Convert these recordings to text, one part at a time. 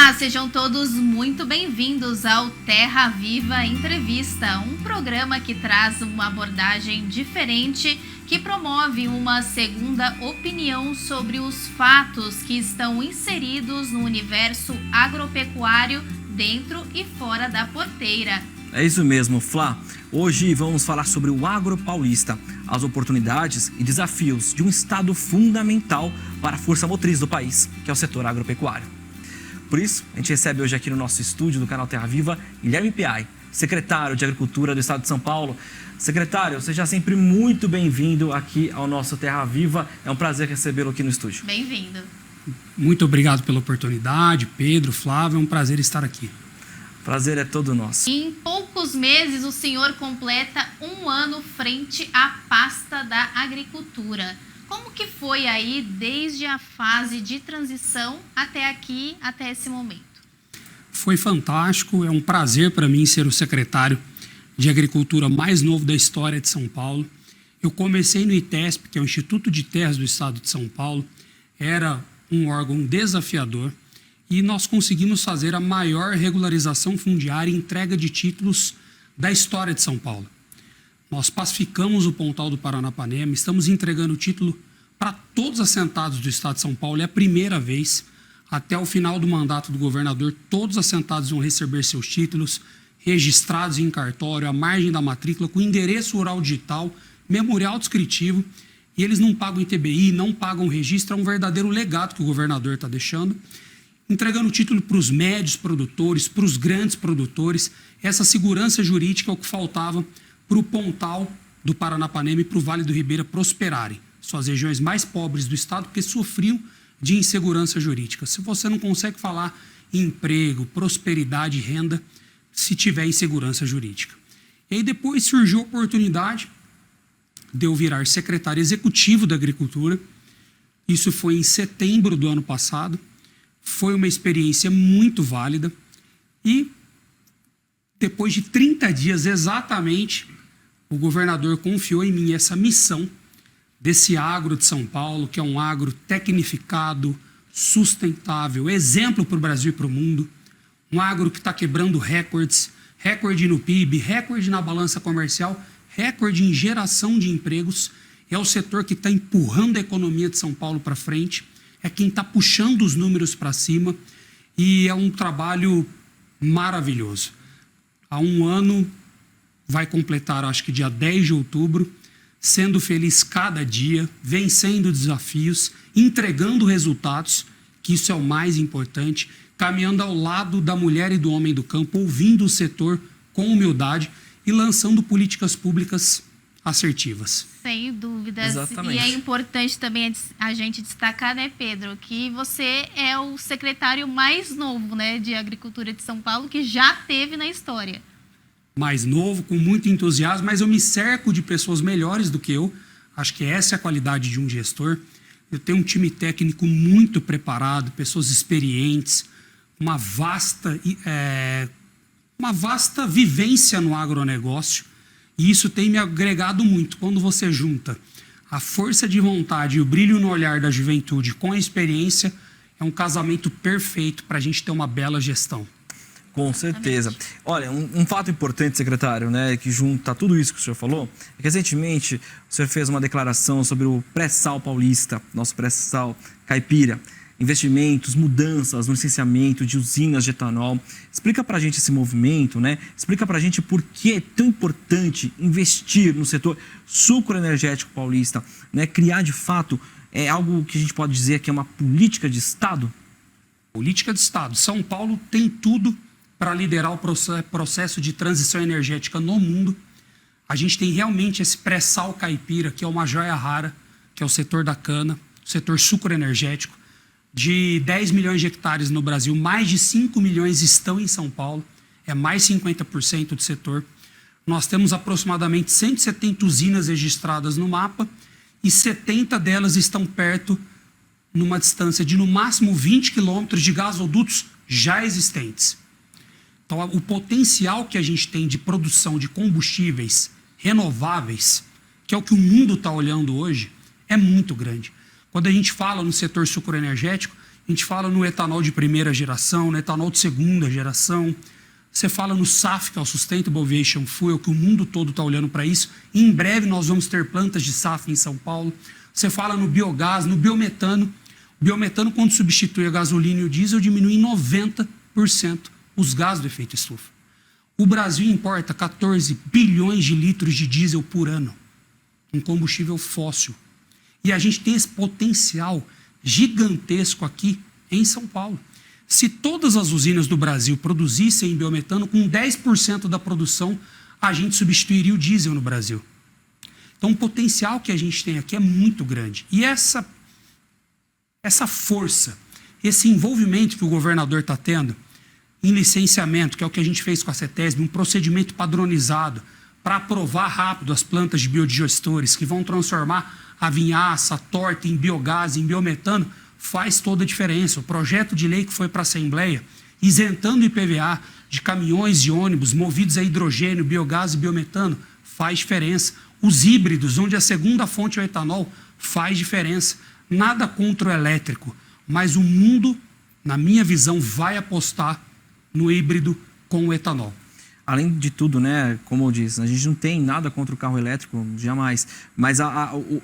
Olá, sejam todos muito bem-vindos ao Terra Viva Entrevista, um programa que traz uma abordagem diferente, que promove uma segunda opinião sobre os fatos que estão inseridos no universo agropecuário dentro e fora da porteira. É isso mesmo, Flá. Hoje vamos falar sobre o agro paulista, as oportunidades e desafios de um estado fundamental para a força motriz do país, que é o setor agropecuário. Por isso, a gente recebe hoje aqui no nosso estúdio do canal Terra Viva, Guilherme Piai, secretário de Agricultura do Estado de São Paulo. Secretário, seja sempre muito bem-vindo aqui ao nosso Terra Viva. É um prazer recebê-lo aqui no estúdio. Bem-vindo. Muito obrigado pela oportunidade, Pedro, Flávio, é um prazer estar aqui. Prazer é todo nosso. Em poucos meses, o senhor completa um ano frente à pasta da agricultura. Como que foi aí desde a fase de transição até aqui, até esse momento? Foi fantástico, é um prazer para mim ser o secretário de Agricultura mais novo da história de São Paulo. Eu comecei no ITESP, que é o Instituto de Terras do Estado de São Paulo. Era um órgão desafiador e nós conseguimos fazer a maior regularização fundiária e entrega de títulos da história de São Paulo. Nós pacificamos o Pontal do Paranapanema, estamos entregando o título para todos os assentados do Estado de São Paulo. É a primeira vez. Até o final do mandato do governador, todos os assentados vão receber seus títulos registrados em cartório, à margem da matrícula, com endereço rural digital, memorial descritivo, e eles não pagam ITBI, não pagam registro. É um verdadeiro legado que o governador está deixando, entregando o título para os médios produtores, para os grandes produtores. Essa segurança jurídica é o que faltava para o Pontal do Paranapanema e para o Vale do Ribeira prosperarem, suas regiões mais pobres do estado, porque sofriam de insegurança jurídica. Se você não consegue falar em emprego, prosperidade e renda, se tiver insegurança jurídica. E aí depois surgiu a oportunidade de eu virar secretário executivo da Agricultura. Isso foi em setembro do ano passado. Foi uma experiência muito válida e depois de 30 dias exatamente, o governador confiou em mim essa missão desse agro de São Paulo, que é um agro tecnificado, sustentável, exemplo para o Brasil e para o mundo, um agro que está quebrando recordes, recorde no PIB, recorde na balança comercial, recorde em geração de empregos. É o setor que está empurrando a economia de São Paulo para frente, é quem está puxando os números para cima e é um trabalho maravilhoso. Há um ano, vai completar, acho que dia 10 de outubro, sendo feliz cada dia, vencendo desafios, entregando resultados, que isso é o mais importante, caminhando ao lado da mulher e do homem do campo, ouvindo o setor com humildade e lançando políticas públicas assertivas. Sem dúvidas. Exatamente. E é importante também a gente destacar, né, Pedro, que você é o secretário mais novo, né, de Agricultura de São Paulo, que já teve na história. Mais novo, com muito entusiasmo, mas eu me cerco de pessoas melhores do que eu. Acho que essa é a qualidade de um gestor. Eu tenho um time técnico muito preparado, pessoas experientes, uma vasta vivência no agronegócio. E isso tem me agregado muito. Quando você junta a força de vontade e o brilho no olhar da juventude com a experiência, é um casamento perfeito para a gente ter uma bela gestão. Com certeza. Olha, um fato importante, secretário, né, que junta tudo isso que o senhor falou, é que recentemente o senhor fez uma declaração sobre o pré-sal paulista, nosso pré-sal caipira, investimentos, mudanças no licenciamento de usinas de etanol. Explica pra gente esse movimento, né? Explica pra gente por que é tão importante investir no setor sucroenergético paulista, né? Criar de fato algo que a gente pode dizer que é uma política de Estado? Política de Estado. São Paulo tem tudo para liderar o processo de transição energética no mundo. A gente tem realmente esse pré-sal caipira, que é uma joia rara, que é o setor da cana, o setor sucroenergético. De 10 milhões de hectares no Brasil, mais de 5 milhões estão em São Paulo, é mais 50% do setor. Nós temos aproximadamente 170 usinas registradas no mapa e 70 delas estão perto, numa distância de no máximo 20 quilômetros de gasodutos já existentes. Então, o potencial que a gente tem de produção de combustíveis renováveis, que é o que o mundo está olhando hoje, é muito grande. Quando a gente fala no setor sucroenergético, A gente fala no etanol de primeira geração, no etanol de segunda geração. Você fala no SAF, que é o Sustainable Aviation Fuel, que o mundo todo está olhando para isso. E em breve nós vamos ter plantas de SAF em São Paulo. Você fala no biogás, no biometano. O biometano, quando substitui a gasolina e o diesel, diminui em 90% os gases do efeito estufa. O Brasil importa 14 bilhões de litros de diesel por ano, um combustível fóssil. E a gente tem esse potencial gigantesco aqui em São Paulo. Se todas as usinas do Brasil produzissem biometano, com 10% da produção, a gente substituiria o diesel no Brasil. Então, o potencial que a gente tem aqui é muito grande. E essa força, esse envolvimento que o governador está tendo em licenciamento, que é o que a gente fez com a CETESB, um procedimento padronizado para aprovar rápido as plantas de biodigestores, que vão transformar a vinhaça, a torta em biogás, em biometano, faz toda a diferença. O projeto de lei que foi para a Assembleia, isentando o IPVA de caminhões e ônibus movidos a hidrogênio, biogás e biometano, faz diferença. Os híbridos, onde a segunda fonte é o etanol, faz diferença. Nada contra o elétrico, mas o mundo, na minha visão, vai apostar no híbrido com o etanol. Além de tudo, né, como eu disse, a gente não tem nada contra o carro elétrico, jamais. Mas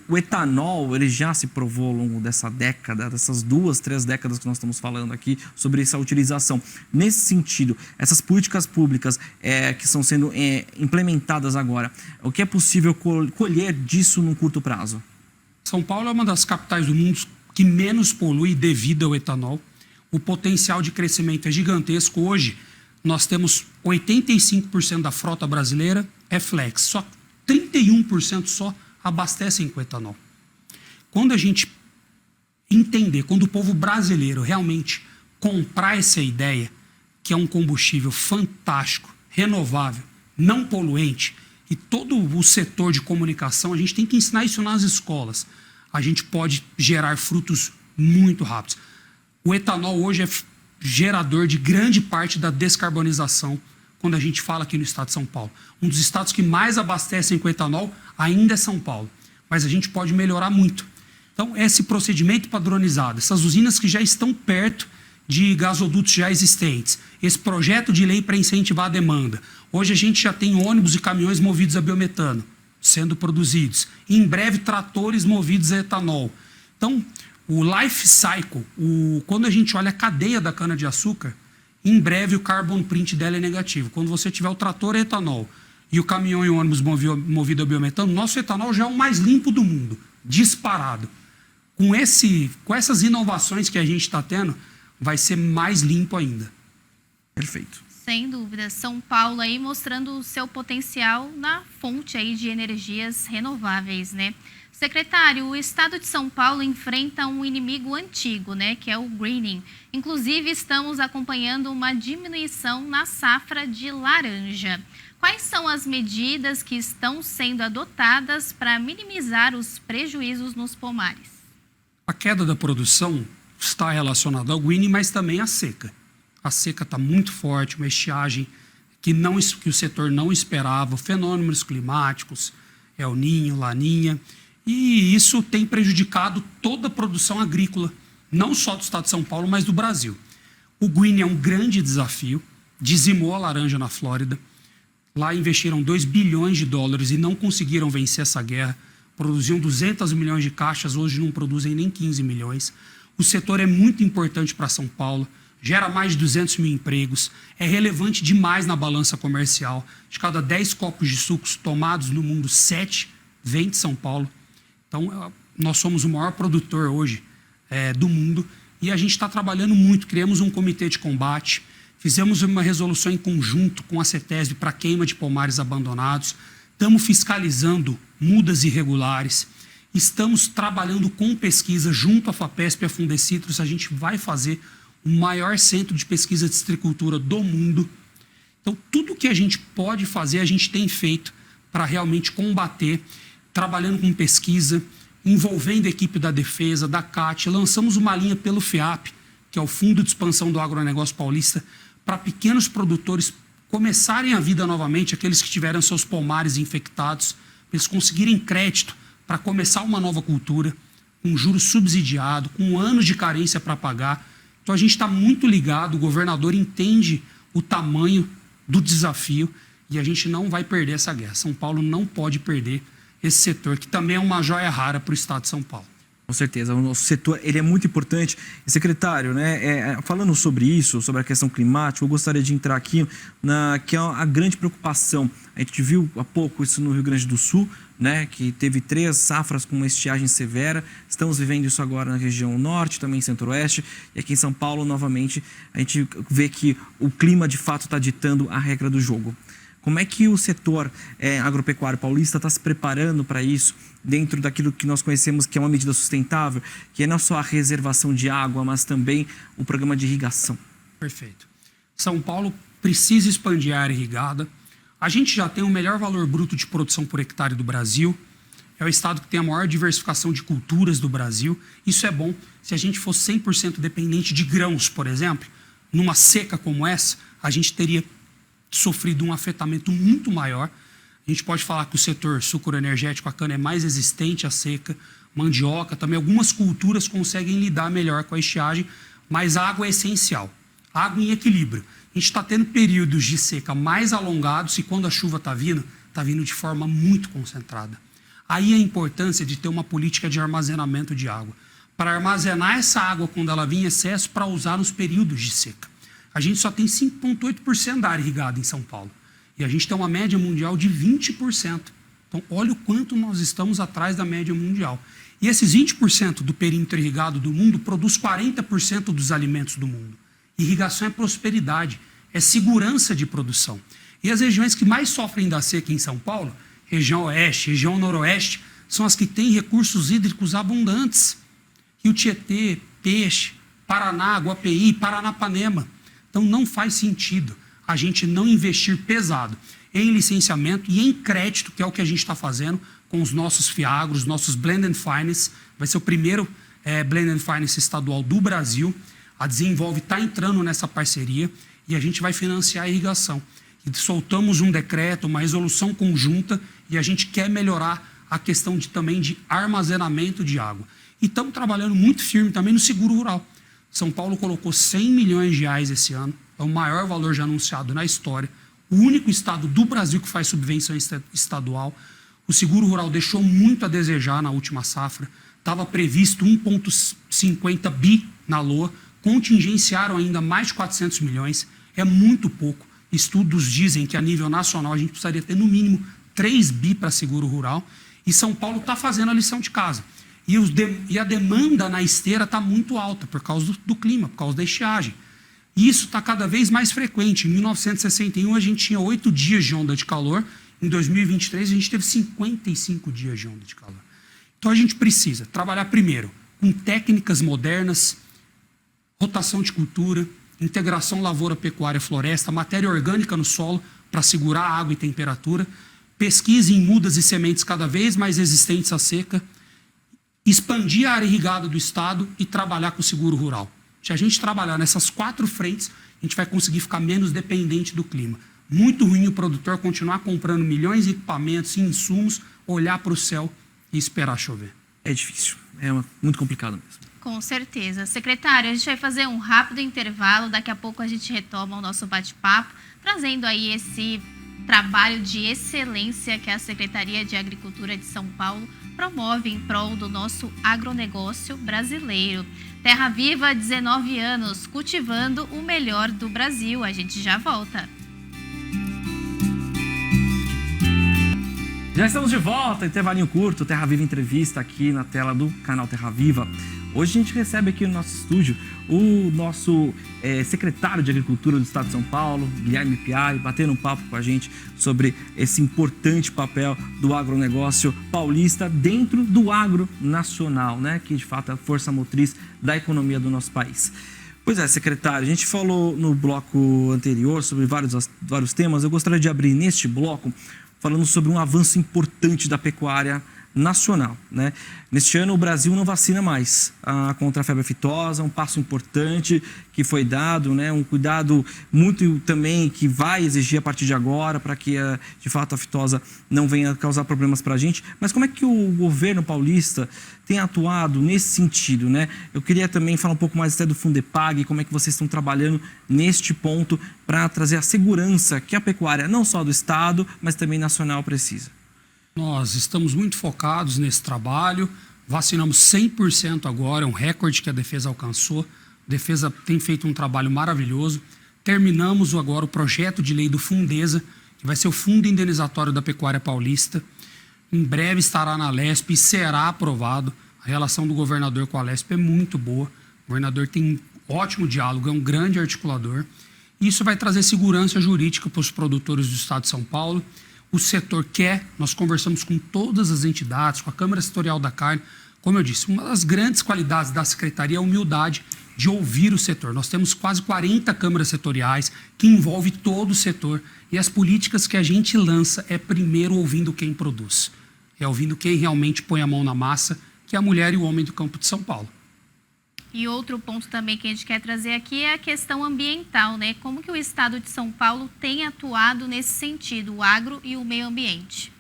o etanol, ele já se provou ao longo dessa década, dessas 2, 3 décadas que nós estamos falando aqui, sobre essa utilização. Nesse sentido, essas políticas públicas que estão sendo implementadas agora, o que é possível colher disso num curto prazo? São Paulo é uma das capitais do mundo que menos polui devido ao etanol. O potencial de crescimento é gigantesco. Hoje, nós temos 85% da frota brasileira é flex. Só 31% só abastecem com etanol. Quando a gente entender, quando o povo brasileiro realmente comprar essa ideia, que é um combustível fantástico, renovável, não poluente, e todo o setor de comunicação, a gente tem que ensinar isso nas escolas. A gente pode gerar frutos muito rápidos. O etanol hoje é gerador de grande parte da descarbonização quando a gente fala aqui no estado de São Paulo. Um dos estados que mais abastecem com etanol ainda é São Paulo, mas a gente pode melhorar muito. Então, esse procedimento padronizado, essas usinas que já estão perto de gasodutos já existentes, esse projeto de lei para incentivar a demanda. Hoje a gente já tem ônibus e caminhões movidos a biometano sendo produzidos. E em breve, tratores movidos a etanol. Então, o life cycle, quando a gente olha a cadeia da cana-de-açúcar, em breve o carbon print dela é negativo. Quando você tiver o trator a etanol e o caminhão e o ônibus movido a biometano, nosso etanol já é o mais limpo do mundo, disparado. Com essas inovações que a gente está tendo, vai ser mais limpo ainda. Perfeito. Sem dúvida. São Paulo aí mostrando o seu potencial na fonte aí de energias renováveis, né? Secretário, o estado de São Paulo enfrenta um inimigo antigo, né, que é o greening. Inclusive, estamos acompanhando uma diminuição na safra de laranja. Quais são as medidas que estão sendo adotadas para minimizar os prejuízos nos pomares? A queda da produção está relacionada ao greening, mas também à seca. A seca está muito forte, uma estiagem que o setor não esperava, fenômenos climáticos, El Niño, Laninha. E isso tem prejudicado toda a produção agrícola, não só do estado de São Paulo, mas do Brasil. O greening é um grande desafio, dizimou a laranja na Flórida. Lá investiram 2 bilhões de dólares e não conseguiram vencer essa guerra. Produziam 200 milhões de caixas, hoje não produzem nem 15 milhões. O setor é muito importante para São Paulo, gera mais de 200 mil empregos, é relevante demais na balança comercial. De cada 10 copos de sucos tomados no mundo, 7 vêm de São Paulo. Então, nós somos o maior produtor hoje do mundo e a gente está trabalhando muito. Criamos um comitê de combate, fizemos uma resolução em conjunto com a CETESB para queima de pomares abandonados, estamos fiscalizando mudas irregulares, estamos trabalhando com pesquisa junto à FAPESP e à Fundecitrus. A gente vai fazer o maior centro de pesquisa de citricultura do mundo. Então, tudo que a gente pode fazer, a gente tem feito para realmente combater, trabalhando com pesquisa, envolvendo a equipe da Defesa, da CAT. Lançamos uma linha pelo FEAP, que é o Fundo de Expansão do Agronegócio Paulista, para pequenos produtores começarem a vida novamente, aqueles que tiveram seus pomares infectados, para eles conseguirem crédito para começar uma nova cultura, com juros subsidiado, com anos de carência para pagar. Então a gente está muito ligado, o governador entende o tamanho do desafio e a gente não vai perder essa guerra. São Paulo não pode perder esse setor, que também é uma joia rara para o estado de São Paulo. Com certeza, o nosso setor ele é muito importante. E, secretário, né, falando sobre isso, sobre a questão climática, eu gostaria de entrar aqui que é a grande preocupação. A gente viu há pouco isso no Rio Grande do Sul, né, que teve 3 safras com uma estiagem severa. Estamos vivendo isso agora na região norte, também centro-oeste. E aqui em São Paulo, novamente, a gente vê que o clima, de fato, está ditando a regra do jogo. Como é que o setor agropecuário paulista está se preparando para isso, dentro daquilo que nós conhecemos que é uma medida sustentável, que é não só a reservação de água, mas também o programa de irrigação? Perfeito. São Paulo precisa expandir a área irrigada. A gente já tem o melhor valor bruto de produção por hectare do Brasil. É o estado que tem a maior diversificação de culturas do Brasil. Isso é bom. Se a gente fosse 100% dependente de grãos, por exemplo, numa seca como essa, a gente teria sofrido um afetamento muito maior. A gente pode falar que o setor sucroenergético, a cana, é mais resistente à seca, mandioca, também algumas culturas conseguem lidar melhor com a estiagem, mas a água é essencial. Água em equilíbrio. A gente está tendo períodos de seca mais alongados e quando a chuva está vindo de forma muito concentrada. Aí a importância de ter uma política de armazenamento de água, para armazenar essa água quando ela vem em excesso para usar nos períodos de seca. A gente só tem 5,8% da área irrigada em São Paulo. E a gente tem uma média mundial de 20%. Então, olha o quanto nós estamos atrás da média mundial. E esses 20% do perímetro irrigado do mundo produz 40% dos alimentos do mundo. Irrigação é prosperidade, é segurança de produção. E as regiões que mais sofrem da seca em São Paulo, região oeste, região noroeste, são as que têm recursos hídricos abundantes. Rio Tietê, Peixe, Paraná, Guapeí, Paranapanema. Então, não faz sentido a gente não investir pesado em licenciamento e em crédito, que é o que a gente está fazendo com os nossos FIAGROS, nossos Blend and Finance. Vai ser o primeiro Blend and Finance estadual do Brasil. A Desenvolve está entrando nessa parceria e a gente vai financiar a irrigação. E soltamos um decreto, uma resolução conjunta e a gente quer melhorar a questão também de armazenamento de água. E estamos trabalhando muito firme também no seguro rural. São Paulo colocou 100 milhões de reais esse ano, é o maior valor já anunciado na história, o único estado do Brasil que faz subvenção estadual. O seguro rural deixou muito a desejar na última safra, estava previsto 1,50 bi na LOA, contingenciaram ainda mais de 400 milhões, é muito pouco. Estudos dizem que a nível nacional a gente precisaria ter no mínimo 3 bi para seguro rural, e São Paulo está fazendo a lição de casa. E a demanda na esteira está muito alta por causa do clima, por causa da estiagem. E isso está cada vez mais frequente. Em 1961 a gente tinha 8 dias de onda de calor. Em 2023 a gente teve 55 dias de onda de calor. Então a gente precisa trabalhar primeiro com técnicas modernas, rotação de cultura, integração lavoura, pecuária, floresta, matéria orgânica no solo para segurar água e temperatura, pesquisa em mudas e sementes cada vez mais resistentes à seca, expandir a área irrigada do estado e trabalhar com o seguro rural. Se a gente trabalhar nessas 4 frentes, a gente vai conseguir ficar menos dependente do clima. Muito ruim o produtor continuar comprando milhões de equipamentos e insumos, olhar para o céu e esperar chover. É difícil, é muito complicado mesmo. Com certeza. Secretário, a gente vai fazer um rápido intervalo, daqui a pouco a gente retoma o nosso bate-papo, trazendo aí esse trabalho de excelência que a Secretaria de Agricultura de São Paulo promove em prol do nosso agronegócio brasileiro. Terra Viva, 19 anos, cultivando o melhor do Brasil. A gente já volta. Já estamos de volta, intervalinho curto, Terra Viva Entrevista aqui na tela do canal Terra Viva. Hoje a gente recebe aqui no nosso estúdio o nosso secretário de Agricultura do Estado de São Paulo, Guilherme Piari, batendo um papo com a gente sobre esse importante papel do agronegócio paulista dentro do agro nacional, né? Que de fato é a força motriz da economia do nosso país. Pois é, secretário, a gente falou no bloco anterior sobre vários temas. Eu gostaria de abrir neste bloco falando sobre um avanço importante da pecuária nacional, né? Neste ano, o Brasil não vacina mais contra a febre aftosa, um passo importante que foi dado, né? Um cuidado muito também que vai exigir a partir de agora para que, de fato, a aftosa não venha causar problemas para a gente. Mas como é que o governo paulista tem atuado nesse sentido, né? Eu queria também falar um pouco mais até do Fundepag, como é que vocês estão trabalhando neste ponto para trazer a segurança que a pecuária, não só do Estado, mas também nacional, precisa. Nós estamos muito focados nesse trabalho, vacinamos 100% agora, é um recorde que a Defesa alcançou. A Defesa tem feito um trabalho maravilhoso. Terminamos agora o projeto de lei do Fundesa, que vai ser o Fundo Indenizatório da Pecuária Paulista. Em breve estará na Lesp e será aprovado. A relação do governador com a Lesp é muito boa. O governador tem um ótimo diálogo, é um grande articulador. Isso vai trazer segurança jurídica para os produtores do Estado de São Paulo. O setor quer, nós conversamos com todas as entidades, com a Câmara Setorial da Carne. Como eu disse, uma das grandes qualidades da Secretaria é a humildade de ouvir o setor. Nós temos quase 40 câmaras setoriais que envolvem todo o setor. E as políticas que a gente lança é primeiro ouvindo quem produz. É ouvindo quem realmente põe a mão na massa, que é a mulher e o homem do campo de São Paulo. E outro ponto também que a gente quer trazer aqui é a questão ambiental, né? Como que o Estado de São Paulo tem atuado nesse sentido, o agro e o meio ambiente?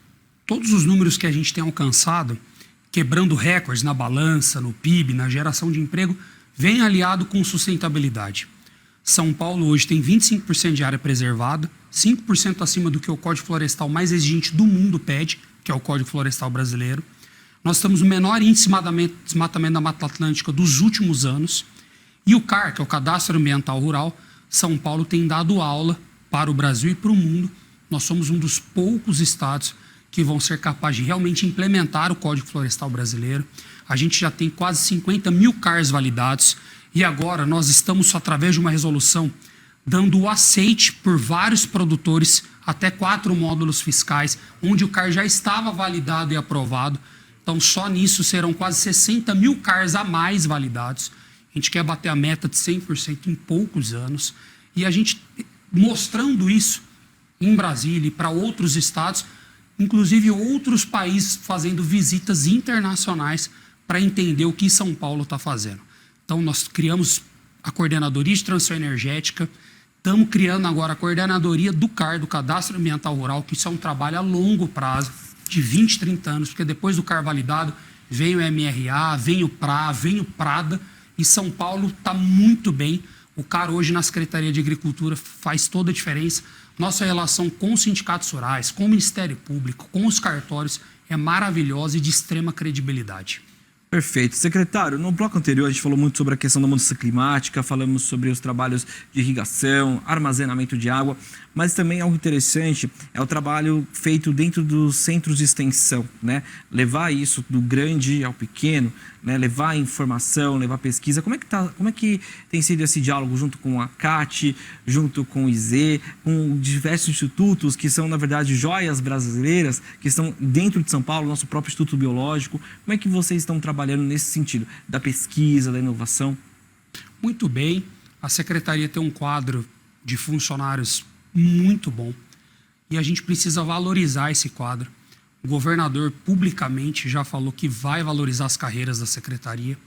Todos os números que a gente tem alcançado, quebrando recordes na balança, no PIB, na geração de emprego, vem aliado com sustentabilidade. São Paulo hoje tem 25% de área preservada, 5% acima do que o Código Florestal mais exigente do mundo pede, que é o Código Florestal brasileiro. Nós estamos no menor índice de desmatamento da Mata Atlântica dos últimos anos. E o CAR, que é o Cadastro Ambiental Rural, São Paulo tem dado aula para o Brasil e para o mundo. Nós somos um dos poucos estados que vão ser capazes de realmente implementar o Código Florestal brasileiro. A gente já tem quase 50 mil CARs validados e agora nós estamos, através de uma resolução, dando o aceite por vários produtores, até 4 módulos fiscais, onde o CAR já estava validado e aprovado. Então, só nisso serão quase 60 mil CARs a mais validados. A gente quer bater a meta de 100% em poucos anos. E a gente, mostrando isso em Brasília e para outros estados, inclusive outros países fazendo visitas internacionais para entender o que São Paulo está fazendo. Então, nós criamos a Coordenadoria de Transição Energética, estamos criando agora a Coordenadoria do CAR, do Cadastro Ambiental Rural, que isso é um trabalho a longo prazo, de 20, 30 anos, porque depois do CAR validado vem o MRA, vem o PRA, vem o PRADA, e São Paulo está muito bem. O CAR hoje na Secretaria de Agricultura faz toda a diferença. Nossa relação com os sindicatos rurais, com o Ministério Público, com os cartórios é maravilhosa e de extrema credibilidade. Perfeito. Secretário, no bloco anterior a gente falou muito sobre a questão da mudança climática, falamos sobre os trabalhos de irrigação, armazenamento de água, mas também algo interessante é o trabalho feito dentro dos centros de extensão, né? Levar isso do grande ao pequeno, né? Levar informação, levar pesquisa. Como é que tem sido esse diálogo junto com a CAT, junto com o IZ, com diversos institutos que são, na verdade, joias brasileiras, que estão dentro de São Paulo, nosso próprio Instituto Biológico. Como é que vocês estão trabalhando nesse sentido, da pesquisa, da inovação? Muito bem. A Secretaria tem um quadro de funcionários muito bom e a gente precisa valorizar esse quadro. O governador publicamente já falou que vai valorizar as carreiras da Secretaria,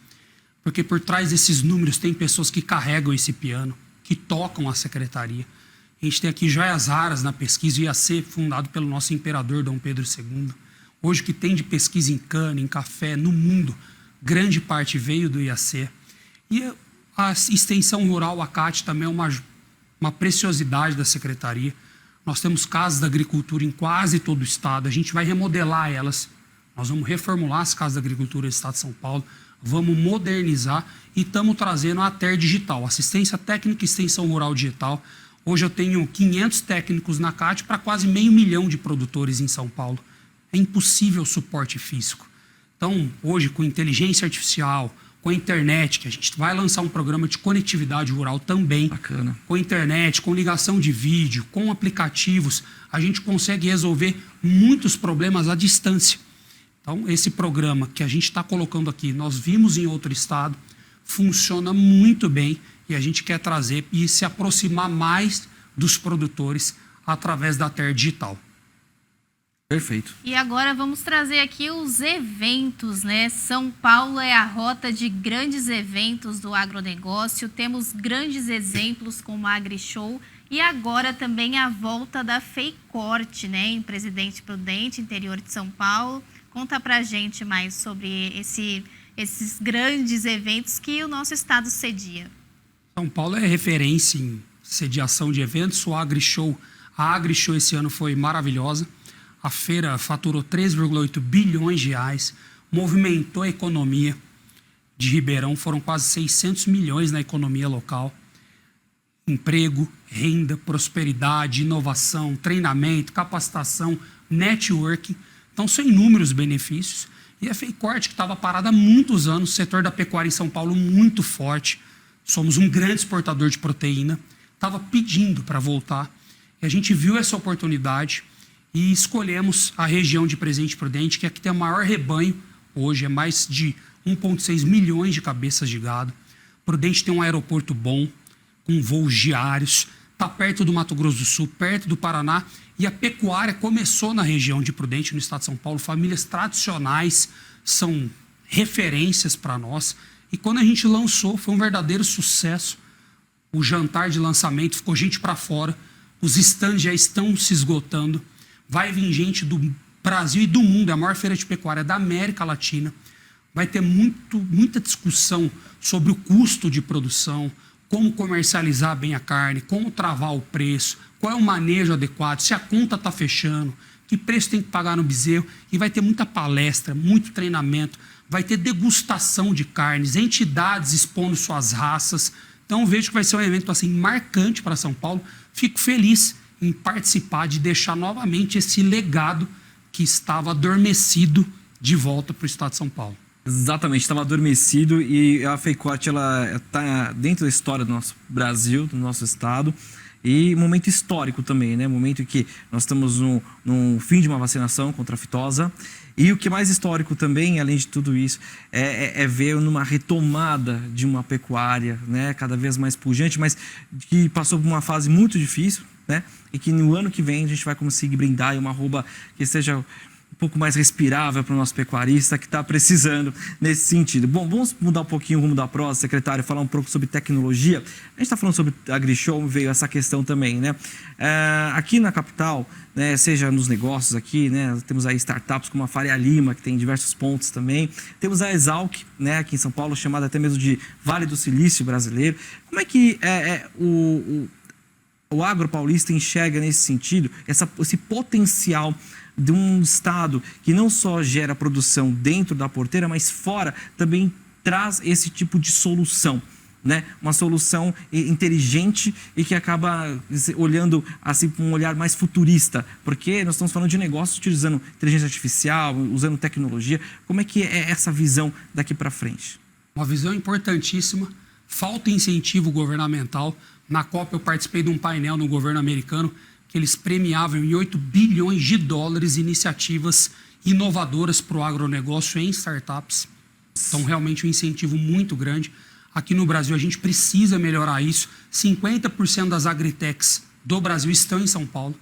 porque por trás desses números tem pessoas que carregam esse piano, que tocam a Secretaria. A gente tem aqui joias raras na pesquisa, o IAC fundado pelo nosso imperador Dom Pedro II. Hoje o que tem de pesquisa em cana, em café, no mundo, grande parte veio do IAC. E a extensão rural, a CAT, também é uma preciosidade da Secretaria. Nós temos casas da agricultura em quase todo o estado. A gente vai remodelar elas. Nós vamos reformular as casas da agricultura do estado de São Paulo. Vamos modernizar e estamos trazendo a ATER Digital, Assistência Técnica e Extensão Rural Digital. Hoje eu tenho 500 técnicos na CAT para quase 500 mil de produtores em São Paulo. É impossível suporte físico. Então, hoje, com inteligência artificial, com a internet, que a gente vai lançar um programa de conectividade rural também. Bacana. Com a internet, com ligação de vídeo, com aplicativos, a gente consegue resolver muitos problemas à distância. Então, esse programa que a gente está colocando aqui, nós vimos em outro estado, funciona muito bem e a gente quer trazer e se aproximar mais dos produtores através da ATER Digital. Perfeito. E agora vamos trazer aqui os eventos, né? São Paulo é a rota de grandes eventos do agronegócio. Temos grandes exemplos como a AgriShow e agora também a volta da FEICORT, né? Em Presidente Prudente, interior de São Paulo. Conta pra gente mais sobre esses grandes eventos que o nosso estado cedia. São Paulo é referência em sediação de eventos. A AgriShow esse ano foi maravilhosa. A feira faturou 3,8 bilhões de reais, movimentou a economia de Ribeirão, foram quase 600 milhões na economia local. Emprego, renda, prosperidade, inovação, treinamento, capacitação, networking. Então, são inúmeros benefícios. E a FEICORT, que estava parada há muitos anos, o setor da pecuária em São Paulo muito forte, somos um grande exportador de proteína, estava pedindo para voltar. E a gente viu essa oportunidade e escolhemos a região de Presidente Prudente, que é a que tem o maior rebanho hoje, é mais de 1,6 milhões de cabeças de gado. Prudente tem um aeroporto bom, com voos diários, está perto do Mato Grosso do Sul, perto do Paraná, e a pecuária começou na região de Prudente, no estado de São Paulo. Famílias tradicionais são referências para nós. E quando a gente lançou, foi um verdadeiro sucesso. O jantar de lançamento ficou gente para fora, os estandes já estão se esgotando. Vai vir gente do Brasil e do mundo, é a maior feira de pecuária da América Latina. Vai ter muita discussão sobre o custo de produção, como comercializar bem a carne, como travar o preço, qual é o manejo adequado, se a conta está fechando, que preço tem que pagar no bezerro. E vai ter muita palestra, muito treinamento, vai ter degustação de carnes, entidades expondo suas raças. Então vejo que vai ser um evento assim, marcante para São Paulo. Fico feliz em participar, de deixar novamente esse legado que estava adormecido de volta para o estado de São Paulo. Exatamente, estava adormecido, e a FEICORT está dentro da história do nosso Brasil, do nosso estado, e momento histórico também, né? Momento em que nós estamos no fim de uma vacinação contra a aftosa. E o que é mais histórico também, além de tudo isso, é ver numa retomada de uma pecuária, né, cada vez mais pujante, mas que passou por uma fase muito difícil, né, e que no ano que vem a gente vai conseguir brindar uma arroba que seja um pouco mais respirável para o nosso pecuarista que está precisando nesse sentido. Bom, vamos mudar um pouquinho o rumo da prosa, secretário, falar um pouco sobre tecnologia. A gente está falando sobre a AgriShow, veio essa questão também, né? Aqui na capital, né, seja nos negócios aqui, né, temos aí startups como a Faria Lima, que tem diversos pontos também. Temos a Exalc, né, aqui em São Paulo, chamada até mesmo de Vale do Silício brasileiro. Como é que o agro paulista enxerga nesse sentido, esse potencial de um estado que não só gera produção dentro da porteira, mas fora também traz esse tipo de solução, né? Uma solução inteligente e que acaba olhando assim com um olhar mais futurista, porque nós estamos falando de negócios utilizando inteligência artificial, usando tecnologia. Como é que é essa visão daqui para frente? Uma visão importantíssima. Falta incentivo governamental. Na Copa eu participei de um painel no governo americano que eles premiavam em 8 bilhões de dólares iniciativas inovadoras para o agronegócio em startups. Então, realmente, um incentivo muito grande. Aqui no Brasil, a gente precisa melhorar isso. 50% das agritechs do Brasil estão em São Paulo.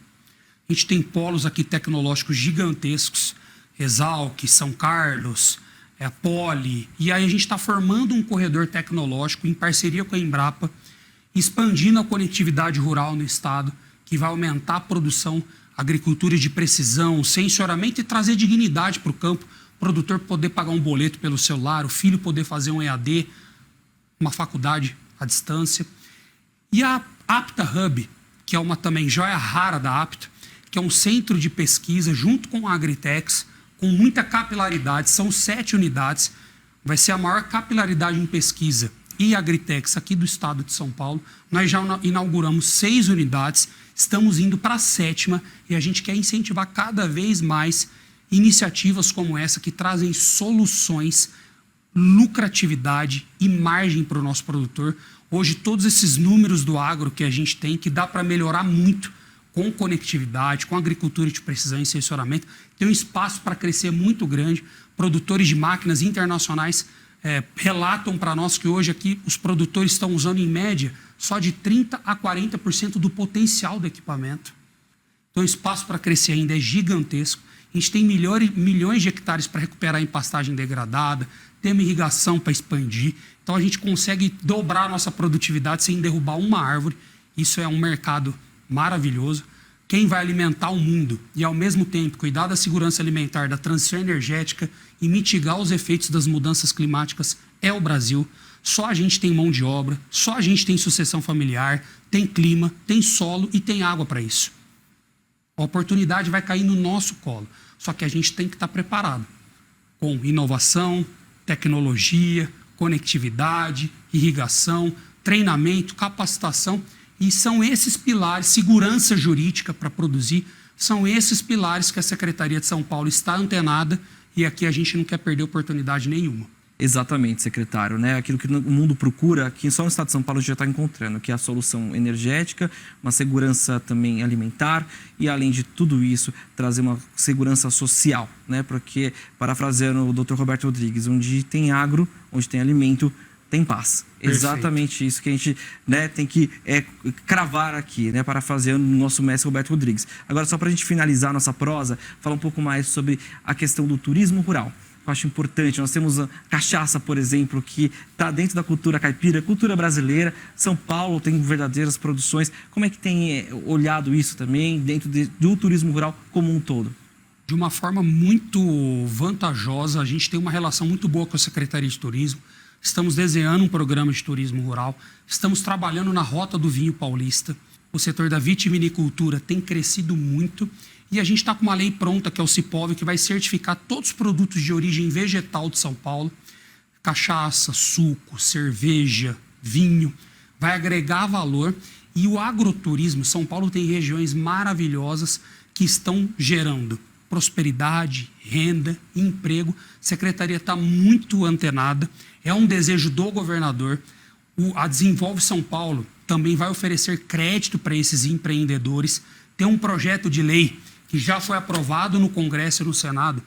A gente tem polos aqui tecnológicos gigantescos. Exalc, São Carlos, a Poli. E aí a gente está formando um corredor tecnológico em parceria com a Embrapa, expandindo a conectividade rural no estado, que vai aumentar a produção, agricultura de precisão, sensoramento e trazer dignidade para o campo. O produtor poder pagar um boleto pelo celular, o filho poder fazer um EAD, uma faculdade à distância. E a Apta Hub, que é uma também joia rara da Apta, que é um centro de pesquisa junto com a Agritex, com muita capilaridade, são 7 unidades, vai ser a maior capilaridade em pesquisa e Agritex aqui do estado de São Paulo. Nós já inauguramos 6 unidades, estamos indo para a 7ª e a gente quer incentivar cada vez mais iniciativas como essa que trazem soluções, lucratividade e margem para o nosso produtor. Hoje todos esses números do agro que a gente tem, que dá para melhorar muito com conectividade, com agricultura de precisão e sensoramento, tem um espaço para crescer muito grande. Produtores de máquinas internacionais relatam para nós que hoje aqui os produtores estão usando em média só de 30% a 40% do potencial do equipamento. Então o espaço para crescer ainda é gigantesco A gente tem milhões de hectares para recuperar em pastagem degradada, temos irrigação para expandir. Então a gente consegue dobrar a nossa produtividade sem derrubar uma árvore. Isso é um mercado maravilhoso. Quem vai alimentar o mundo e, ao mesmo tempo, cuidar da segurança alimentar, da transição energética e mitigar os efeitos das mudanças climáticas é o Brasil. Só a gente tem mão de obra, só a gente tem sucessão familiar, tem clima, tem solo e tem água para isso. A oportunidade vai cair no nosso colo. Só que a gente tem que estar preparado com inovação, tecnologia, conectividade, irrigação, treinamento, capacitação. E são esses pilares, segurança jurídica para produzir, são esses pilares que a Secretaria de São Paulo está antenada e aqui a gente não quer perder oportunidade nenhuma. Exatamente, secretário, né? Aquilo que o mundo procura, aqui só no estado de São Paulo a gente já está encontrando, que é a solução energética, uma segurança também alimentar e, além de tudo isso, trazer uma segurança social, né? Porque, parafraseando o Dr. Roberto Rodrigues, onde tem agro, onde tem alimento, tem paz. Perfeito. Exatamente isso que a gente, né, tem que cravar aqui, né, parafraseando o nosso mestre Roberto Rodrigues. Agora, só para a gente finalizar a nossa prosa, falar um pouco mais sobre a questão do turismo rural. Eu acho importante, nós temos a cachaça, por exemplo, que está dentro da cultura caipira, cultura brasileira. São Paulo tem verdadeiras produções. Como é que tem olhado isso também dentro do turismo rural como um todo? De uma forma muito vantajosa, a gente tem uma relação muito boa com a Secretaria de Turismo. Estamos desenhando um programa de turismo rural, estamos trabalhando na Rota do Vinho Paulista. O setor da vitivinicultura tem crescido muito e a gente está com uma lei pronta, que é o Cipov, que vai certificar todos os produtos de origem vegetal de São Paulo. Cachaça, suco, cerveja, vinho, vai agregar valor. E o agroturismo, São Paulo tem regiões maravilhosas que estão gerando prosperidade, renda, emprego. A Secretaria está muito antenada. É um desejo do governador. A Desenvolve São Paulo também vai oferecer crédito para esses empreendedores. Tem um projeto de lei que já foi aprovado no Congresso e no Senado,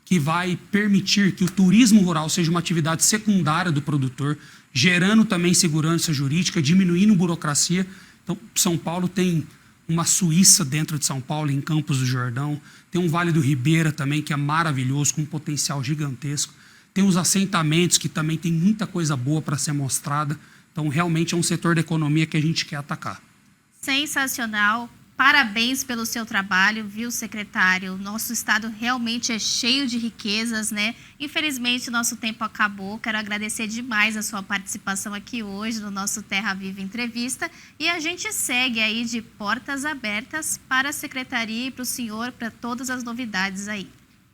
que vai permitir que o turismo rural seja uma atividade secundária do produtor, gerando também segurança jurídica, diminuindo burocracia. Então, São Paulo tem uma Suíça dentro de São Paulo, em Campos do Jordão. Tem um Vale do Ribeira também, que é maravilhoso, com um potencial gigantesco. Tem os assentamentos, que também tem muita coisa boa para ser mostrada. Então, realmente é um setor da economia que a gente quer atacar. Sensacional. Parabéns pelo seu trabalho, viu, secretário? Nosso estado realmente é cheio de riquezas, né? Infelizmente, nosso tempo acabou. Quero agradecer demais a sua participação aqui hoje no nosso Terra Viva Entrevista. E a gente segue aí de portas abertas para a secretaria e para o senhor, para todas as novidades aí.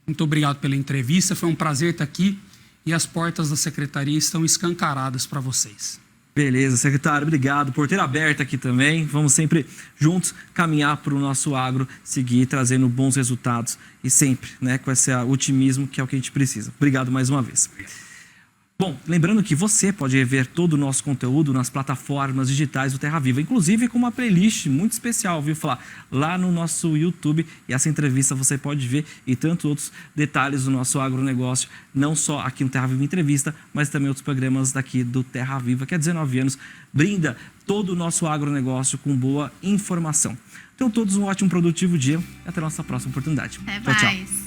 Muito obrigado pela entrevista. Foi um prazer estar aqui e as portas da secretaria estão escancaradas para vocês. Beleza, secretário, obrigado por ter aberto aqui também. Vamos sempre juntos caminhar para o nosso agro, seguir trazendo bons resultados e sempre, né, com esse otimismo que é o que a gente precisa. Obrigado mais uma vez. Bom, lembrando que você pode rever todo o nosso conteúdo nas plataformas digitais do Terra Viva, inclusive com uma playlist muito especial, viu, Flá? Lá no nosso YouTube, e essa entrevista você pode ver e tantos outros detalhes do nosso agronegócio, não só aqui no Terra Viva Entrevista, mas também outros programas daqui do Terra Viva, que há 19 anos brinda todo o nosso agronegócio com boa informação. Então, todos um ótimo, produtivo dia e até a nossa próxima oportunidade. Até tchau, mais. tchau.